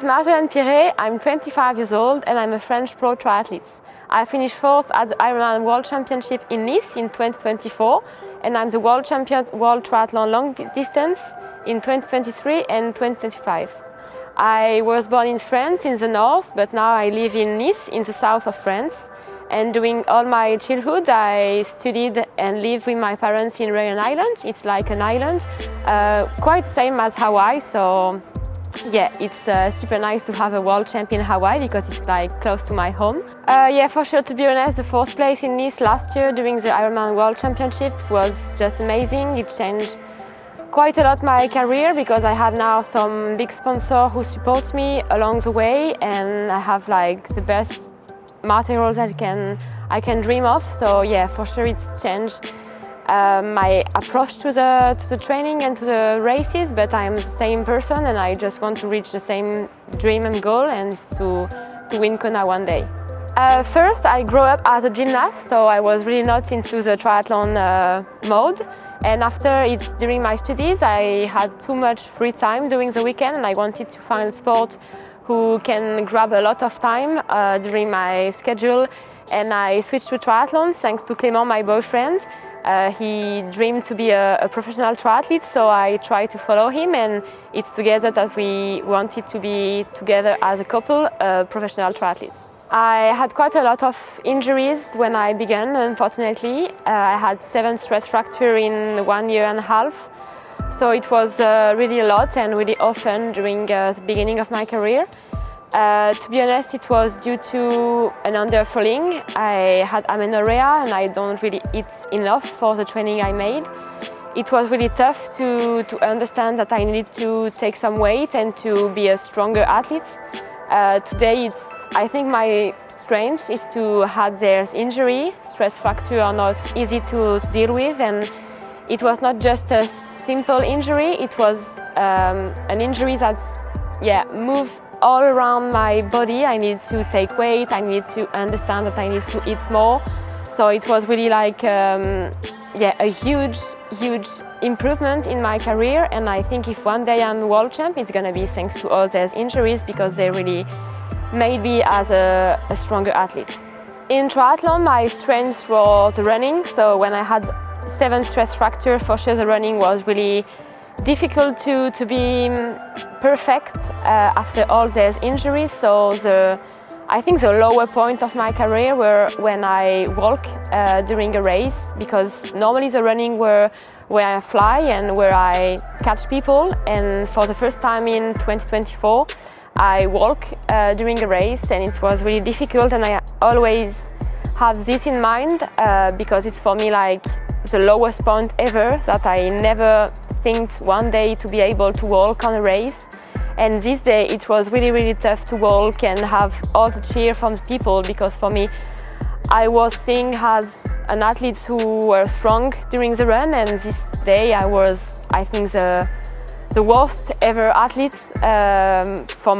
is Marjolaine Pierré. I'm 25 years old and I'm a French pro triathlete. I finished fourth at the IRONMAN World Championship in Nice in 2024, and I'm the world champion world triathlon long distance in 2023 and 2025. I was born in France in the north, but now I live in Nice in the south of France. And during all my childhood, I studied and lived with my parents in Reunion Island. It's like an island, quite same as Hawaii. So yeah, it's super nice to have a world champion in Hawaii because it's like close to my home. Yeah, for sure, to be honest, the fourth place in Nice last year during the IRONMAN World Championship was just amazing. It changed quite a lot my career because I have now some big sponsor who supports me along the way, and I have like the best materials that I can dream of. So yeah, for sure it's changed my approach to the training and to the races, but I'm the same person and I just want to reach the same dream and goal, and to win Kona one day. First, I grew up as a gymnast, so I was really not into the triathlon mode. And after during my studies, I had too much free time during the weekend, and I wanted to find a sport who can grab a lot of time during my schedule. And I switched to triathlon thanks to Clément, my boyfriend. He dreamed to be a professional triathlete, so I tried to follow him, and it's together that we wanted to be together as a couple, professional triathletes. I had quite a lot of injuries when I began, unfortunately. I had 7 stress fractures in 1 year and a half. So it was really a lot and really often during the beginning of my career. To be honest, it was due to an underfulling. I had amenorrhea and I don't really eat enough for the training I made. It was really tough to understand that I needed to take some weight and to be a stronger athlete. Today, I think my strength is to have there's injury. Stress fractures are not easy to deal with, and it was not just a simple injury. It was an injury that moved all around my body. I needed to take weight. I needed to understand that I need to eat more. So it was really like a huge improvement in my career. And I think if one day I'm world champ, it's gonna be thanks to all those injuries, because they really made me as a stronger athlete. In triathlon, my strength was running. So when I had 7 stress fractures, for sure the running was really difficult to be perfect after all these injuries. So I think the lower point of my career were when I walk during a race, because normally the running were where I fly and where I catch people. And for the first time in 2024, I walk during a race, and it was really difficult, and I always have this in mind because it's for me like the lowest point ever, that I never think one day to be able to walk on a race. And this day it was really tough to walk and have all the cheer from the people, because for me I was seen as an athlete who were strong during the run, and this day I was, I think, the worst ever athlete for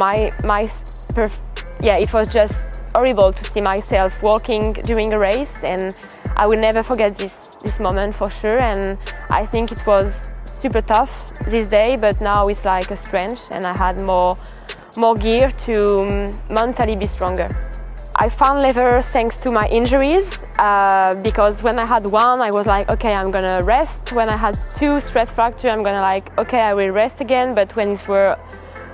it was just horrible to see myself walking during a race, and I will never forget this moment for sure. And I think it was super tough this day, but now it's like a strength, and I had more gear to mentally be stronger. I found lever thanks to my injuries, because when I had 1, I was like, okay, I'm gonna rest. When I had 2 stress fractures, I'm gonna like, okay, I will rest again. But when it were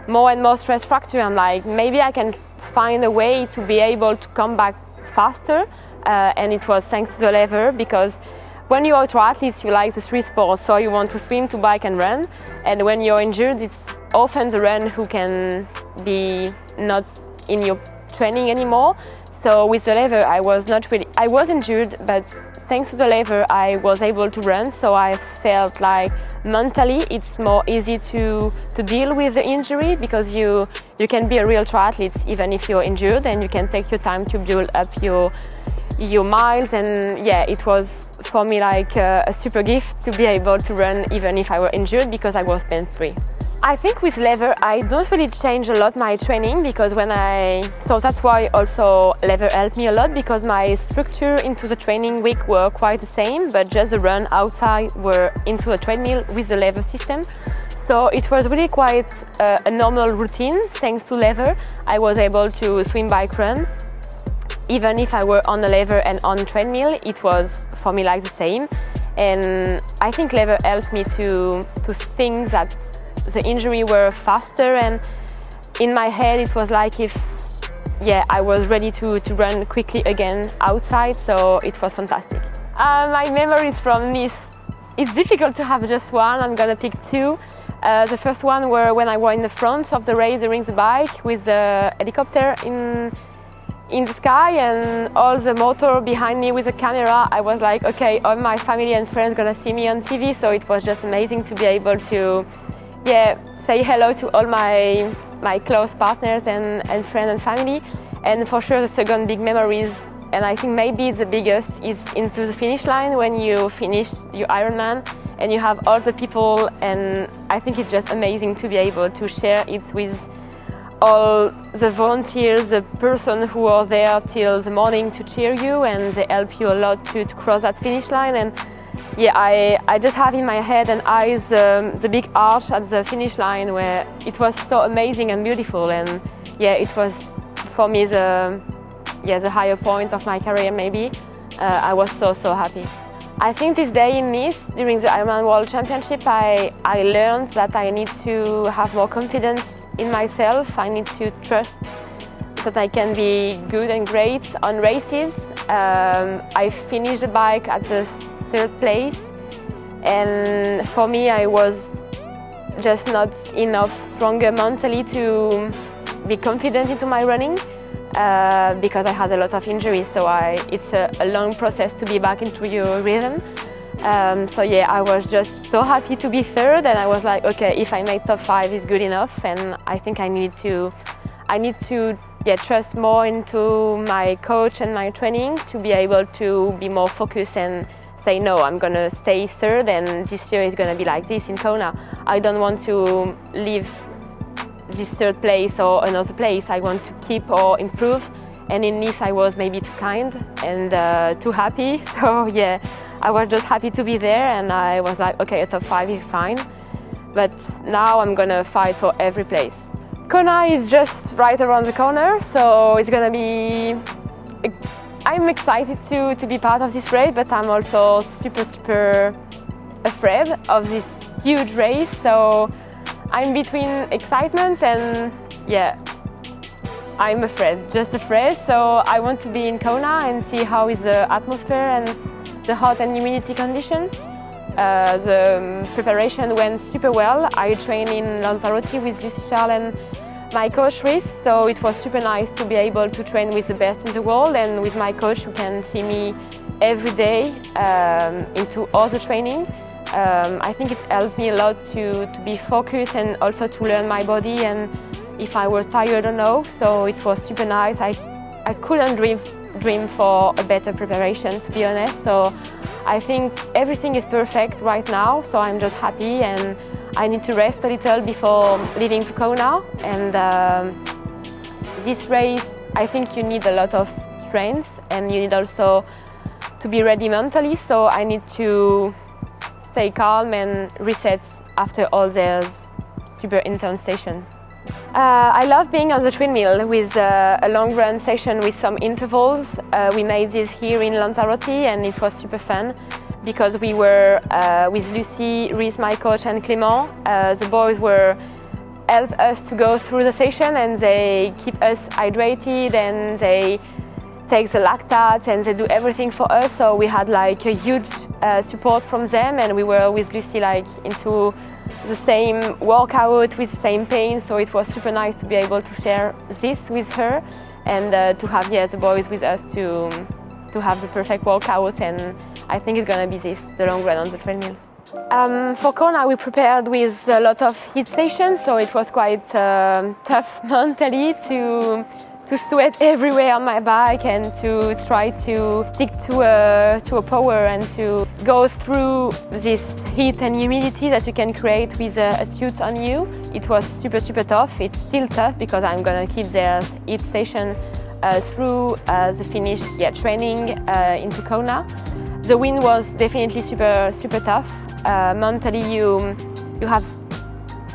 more and more stress fractures, I'm like, maybe I can find a way to be able to come back faster. And it was thanks to the lever, because when you're a triathlete, you like the 3 sports, so you want to swim, to bike and run. And when you're injured, it's often the run who can be not in your training anymore. So with the lever, I was injured, but thanks to the lever, I was able to run. So I felt like mentally it's more easy to deal with the injury, because you can be a real triathlete even if you're injured, and you can take your time to build up your miles. And yeah, it was for me like a super gift to be able to run even if I were injured, because I was pain-free. I think with lever I don't really change a lot my training, because so that's why also lever helped me a lot, because my structure into the training week were quite the same, but just the run outside were into a treadmill with the lever system. So it was really quite a normal routine. Thanks to lever, I was able to swim, bike, run. Even if I were on the lever and on treadmill, it was for me like the same. And I think lever helped me to think that the injury were faster, and in my head it was like if I was ready to run quickly again outside, so it was fantastic. My memories from Nice, it's difficult to have just one. I'm gonna pick two. The first one were when I was in the front of the race during the bike with the helicopter in the sky and all the motor behind me with the camera. I was like, okay, all my family and friends gonna see me on TV, so it was just amazing to be able to say hello to all my close partners and friends and family. And for sure the second big memories, and I think maybe the biggest, is into the finish line when you finish your Ironman and you have all the people, and I think it's just amazing to be able to share it with all the volunteers, the person who are there till the morning to cheer you, and they help you a lot to cross that finish line. And I just have in my head and eyes the big arch at the finish line where it was so amazing and beautiful, and it was for me the higher point of my career maybe. I was so happy. I think this day in Nice, during the IRONMAN World Championship, I learned that I need to have more confidence in myself. I need to trust that I can be good and great on races. I finished the bike at the third place, and for me I was just not enough stronger mentally to be confident into my running because I had a lot of injuries, so it's a long process to be back into your rhythm. I was just so happy to be third, and I was like, okay, if I make top 5 is good enough, and I think I need to trust more into my coach and my training to be able to be more focused and say, no, I'm gonna stay third, and this year is gonna be like this in Kona. I don't want to leave this third place or another place. I want to keep or improve, and in Nice I was maybe too kind and too happy, so I was just happy to be there, and I was like, okay, a top 5 is fine, but now I'm gonna fight for every place. Kona is just right around the corner, so it's gonna be... I'm excited to be part of this race, but I'm also super afraid of this huge race, so I'm between excitement and I'm just afraid. So I want to be in Kona and see how is the atmosphere and the hot and humidity condition. The preparation went super well. I trained in Lanzarote with Lucy Charles and my coach Chris, so it was super nice to be able to train with the best in the world and with my coach who can see me every day into all the training. I think it's helped me a lot to be focused and also to learn my body and if I was tired or no, so it was super nice. I couldn't dream for a better preparation, to be honest, so I think everything is perfect right now, so I'm just happy, and I need to rest a little before leaving to Kona. And this race, I think you need a lot of strength and you need also to be ready mentally, so I need to stay calm and reset after all those super intense sessions. I love being on the treadmill with a long run session with some intervals. We made this here in Lanzarote and it was super fun because we were with Lucy, Reese, my coach, and Clément. The boys help us to go through the session and they keep us hydrated and they take the lactate and they do everything for us. So we had like a huge support from them, and we were with Lucy like into the same workout with the same pain, so it was super nice to be able to share this with her and to have the boys with us to have the perfect workout, and I think it's gonna be the long run on the treadmill. For Kona we prepared with a lot of heat sessions, so it was quite tough mentally to sweat everywhere on my bike and to try to stick to a power and to go through this heat and humidity that you can create with a suit on you. It was super tough. It's still tough because I'm gonna keep their heat session through the finish training into Kona. The wind was definitely super tough. Mentally you have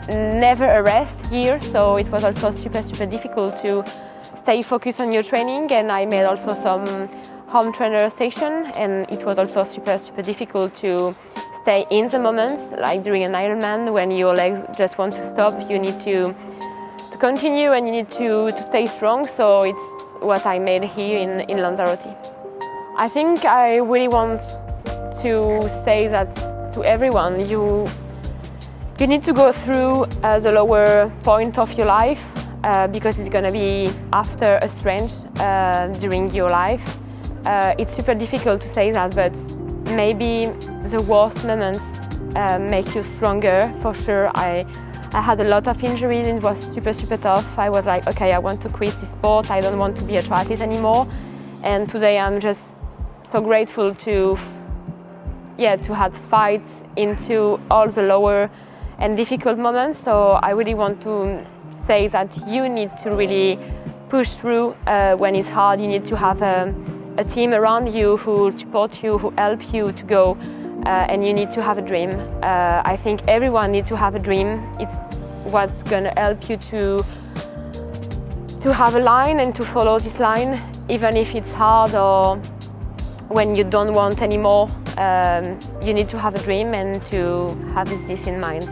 never a rest year, so it was also super difficult to stay focused on your training, and I made also some home trainer session, and it was also super difficult to stay in the moment, like during an Ironman when your legs just want to stop, you need to continue and you need to stay strong, so it's what I made here in Lanzarote. I think I really want to say that to everyone, you need to go through the lower point of your life because it's going to be after a strength during your life. It's super difficult to say that, but maybe the worst moments make you stronger, for sure. I had a lot of injuries and it was super tough. I was like, okay, I want to quit this sport, I don't want to be a triathlete anymore. And today I'm just so grateful to have fights into all the lower and difficult moments. So I really want to say that you need to really push through when it's hard. You need to have a team around you who support you, who help you to go, and you need to have a dream. I think everyone needs to have a dream. It's what's going to help you to have a line and to follow this line, even if it's hard or when you don't want anymore. You need to have a dream and to have this in mind.